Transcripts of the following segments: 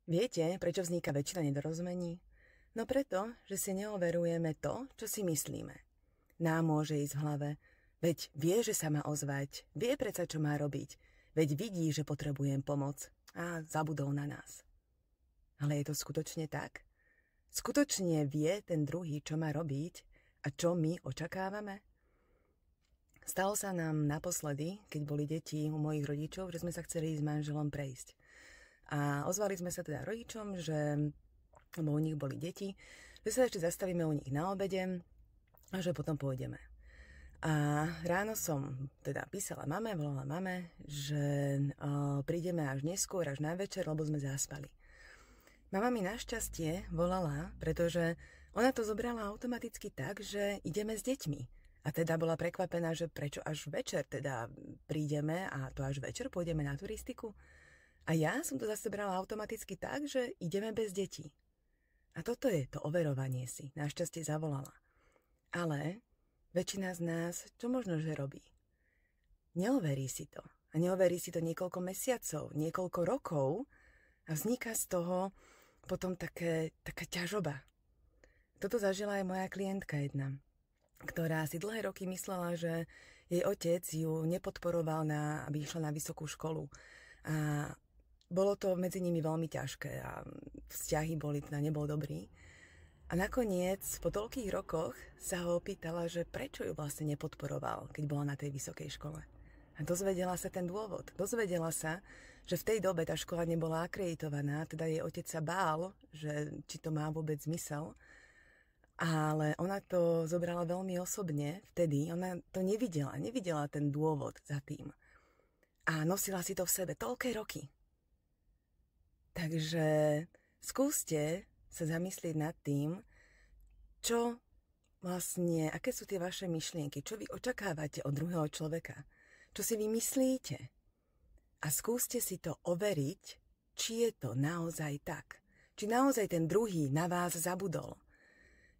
Viete, prečo vzniká väčšina nedorozumení? No preto, že si neoverujeme to, čo si myslíme. Nám môže ísť v hlave, veď vie, že sa má ozvať, vie predsa, čo má robiť, veď vidí, že potrebujem pomoc a zabudol na nás. Ale je to skutočne tak? Skutočne vie ten druhý, čo má robiť a čo my očakávame? Stalo sa nám naposledy, keď boli deti u mojich rodičov, že sme sa chceli s manželom prejsť. A ozvali sme sa teda rodičom, že lebo u nich boli deti, že sa ešte zastavíme u nich na obede a že potom pôjdeme. A ráno som teda písala mame, volala mame, že prídeme až neskôr, až na večer, lebo sme zaspali. Mama mi našťastie volala, pretože ona to zobrala automaticky tak, že ideme s deťmi. A teda bola prekvapená, že prečo až večer teda prídeme a to až večer pôjdeme na turistiku. A ja som to zase brala automaticky tak, že ideme bez detí. A toto je to overovanie si. Našťastie zavolala. Ale väčšina z nás, čo možno, že robí? Neoverí si to. A neoverí si to niekoľko mesiacov, niekoľko rokov a vzniká z toho potom taká ťažoba. Toto zažila aj moja klientka jedna, ktorá si dlhé roky myslela, že jej otec ju nepodporoval, aby išla na vysokú školu. A bolo to medzi nimi veľmi ťažké a vzťahy nebol dobrý. A nakoniec, po toľkých rokoch, sa ho opýtala, že prečo ju vlastne nepodporoval, keď bola na tej vysokej škole. A dozvedela sa ten dôvod. Dozvedela sa, že v tej dobe tá škola nebola akreditovaná, teda jej otec sa bál, že či to má vôbec zmysel. Ale ona to zobrala veľmi osobne vtedy. Ona to nevidela ten dôvod za tým. A nosila si to v sebe toľké roky. Takže skúste sa zamyslieť nad tým, aké sú tie vaše myšlienky, čo vy očakávate od druhého človeka, čo si vy myslíte. A skúste si to overiť, či je to naozaj tak. Či naozaj ten druhý na vás zabudol.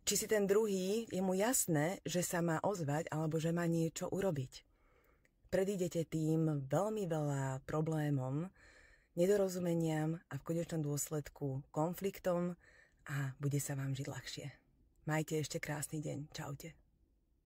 Či si ten druhý, je mu jasné, že sa má ozvať alebo že má niečo urobiť. Predídete tým veľmi veľa problémom, nedorozumeniam a v konečnom dôsledku konfliktom a bude sa vám žiť ľahšie. Majte ešte krásny deň. Čaute.